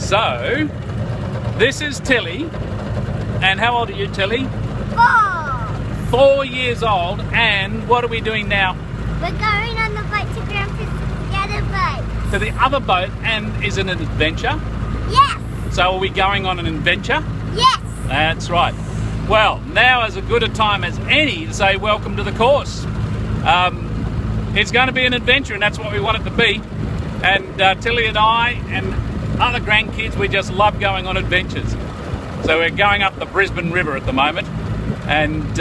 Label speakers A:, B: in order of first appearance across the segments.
A: So, this is Tilly, and how old are you, Tilly?
B: 4.
A: 4 years old, and what are we doing now?
B: We're going on the boat to Grandpa's the other boat.
A: To the other boat, and is it an adventure?
B: Yes.
A: So are we going on an adventure?
B: Yes.
A: That's right. Well, now is as good a time as any to say welcome to the course. It's going to be an adventure, and that's what we want it to be. And Tilly and I and other grandkids, we just love going on adventures. So we're going up the Brisbane River at the moment, and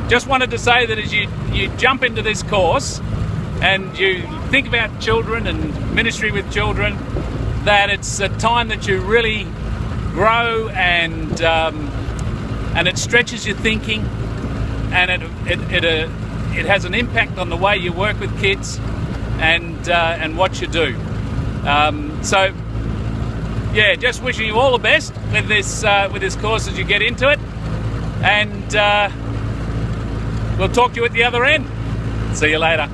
A: just wanted to say that as you jump into this course and you think about children and ministry with children, that it's a time that you really grow, and it stretches your thinking, and it has an impact on the way you work with kids and what you do. So yeah, just wishing you all the best with this course as you get into it, and we'll talk to you at the other end. See you later.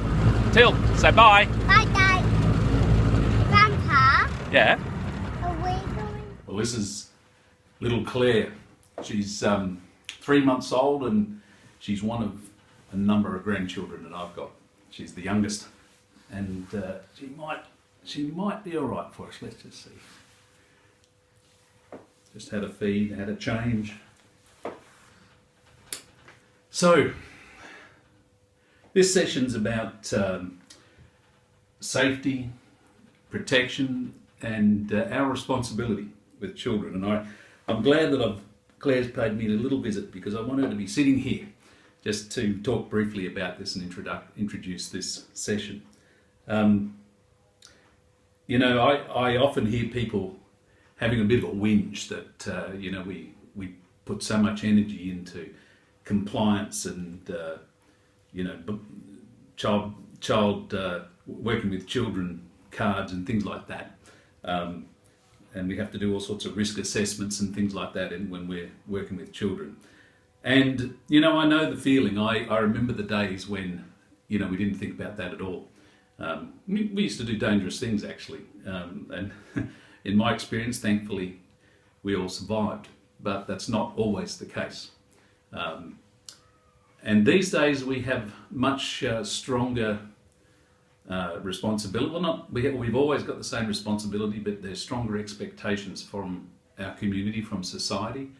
A: Till, say bye.
B: Bye, Dad. Grandpa,
A: Yeah.
B: are we going?
A: Well, this is little Claire. She's 3 months old, and she's one of a number of grandchildren that I've got. She's the youngest, and she might be all right for us. Let's just see. Just had a feed, had a change. So, this session's about safety, protection, and our responsibility with children. And I'm glad that Claire's paid me a little visit, because I want her to be sitting here just to talk briefly about this and introduce this session. You know, I often hear people having a bit of a whinge that you know, we put so much energy into compliance and you know, child working with children cards and things like that, and we have to do all sorts of risk assessments and things like that when we're working with children. And you know, I know the feeling. I remember the days when, you know, we didn't think about that at all. We used to do dangerous things, actually, and in my experience, thankfully, we all survived, but that's not always the case. And these days we have much stronger responsibility. Well, we've always got the same responsibility, but there's stronger expectations from our community, from society,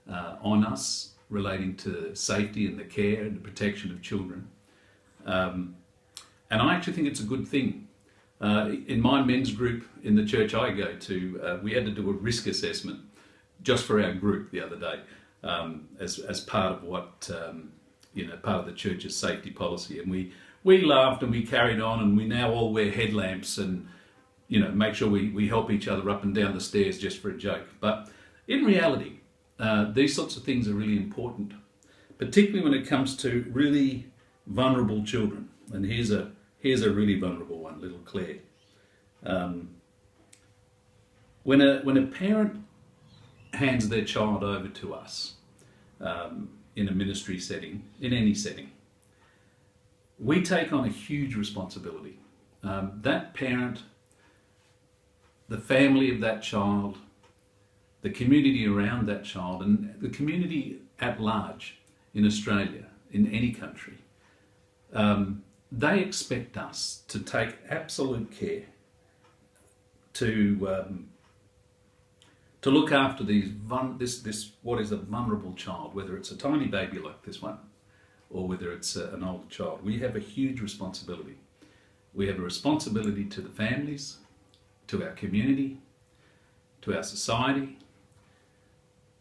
A: on us, relating to safety and the care and the protection of children. And I actually think it's a good thing. In my men's group in the church I go to, we had to do a risk assessment just for our group the other day, as part of what, you know, part of the church's safety policy. And we laughed and we carried on, and we now all wear headlamps and, you know, make sure we help each other up and down the stairs just for a joke. But in reality, these sorts of things are really important, particularly when it comes to really vulnerable children. And here's a really vulnerable one, little Claire. When a parent hands their child over to us in a ministry setting, in any setting, we take on a huge responsibility. That parent, the family of that child, the community around that child, and the community at large in Australia, in any country, they expect us to take absolute care to look after this what is a vulnerable child, whether it's a tiny baby like this one, or whether it's an older child. We have a huge responsibility. We have a responsibility to the families, to our community, to our society.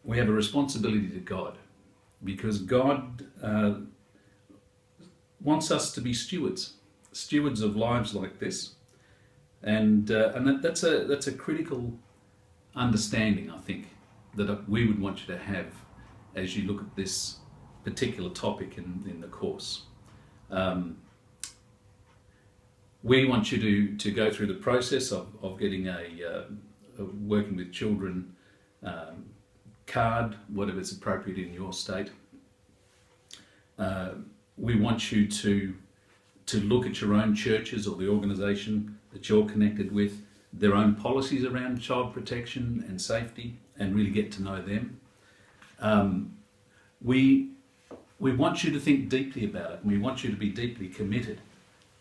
A: We have a responsibility to God, because God wants us to be stewards of lives like this, and that's a critical understanding, I think, that we would want you to have as you look at this particular topic in the course. We want you to go through the process of getting a working with children card, whatever is appropriate in your state. We want you to look at your own churches or the organisation that you're connected with
C: their own policies around child protection and safety and really get to know them. We want you to think deeply about it, and we want you to be deeply committed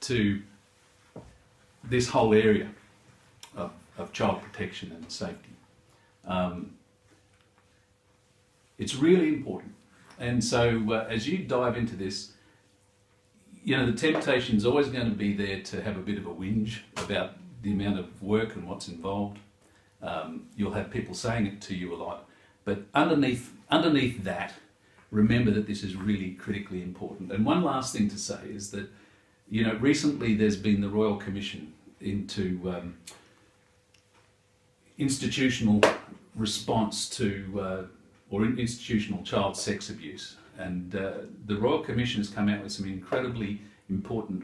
C: to this whole area of child protection and safety. It's really important. And so as you dive into this, you know, the temptation is always going to be there to have a bit of a whinge about the amount of work and what's involved. You'll have people saying it to you a lot. But underneath that, remember that this is really critically important. And one last thing to say is that, you know, recently there's been the Royal Commission into institutional response to, or institutional child sex abuse. And the Royal Commission has come out with some incredibly important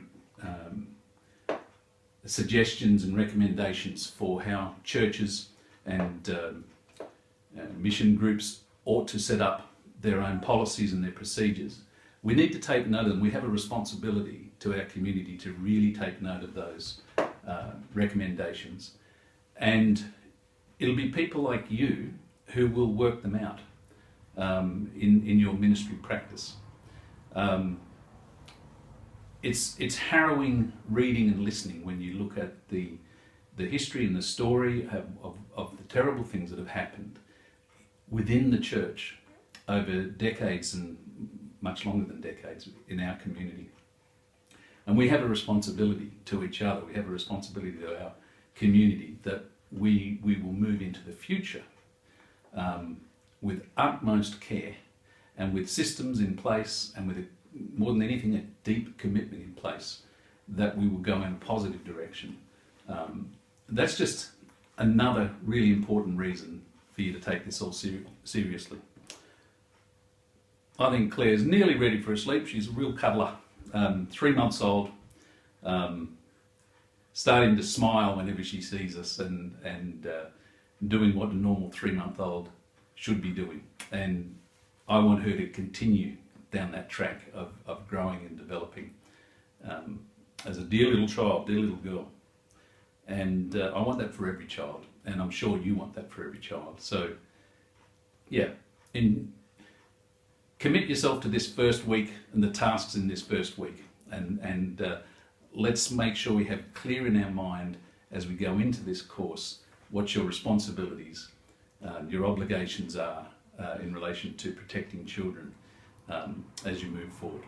C: suggestions and recommendations for how churches and mission groups ought to set up their own policies and their procedures. We need to take note of them. We have a responsibility to our community to really take note of those recommendations. And it'll be people like you who will work them out in your ministry practice. It's harrowing reading and listening when you look at the history and the story of the terrible things that have happened within the church over decades and much longer than decades in our community. And we have a responsibility to each other, we have a responsibility to our community that we will move into the future with utmost care and with systems in place and with, more than anything, a deep commitment in place that we will go in a positive direction. That's just another really important reason for you to take this all seriously. I think Claire's nearly ready for a sleep. She's a real cuddler, 3 months old, starting to smile whenever she sees us and doing what a normal 3-month-old should be doing. And I want her to continue down that track of growing and developing as a dear little child, dear little girl. And I want that for every child, and I'm sure you want that for every child. So yeah, commit yourself to this first week and the tasks in this first week, and let's make sure we have clear in our mind as we go into this course what your responsibilities, your obligations are in relation to protecting children as you move forward.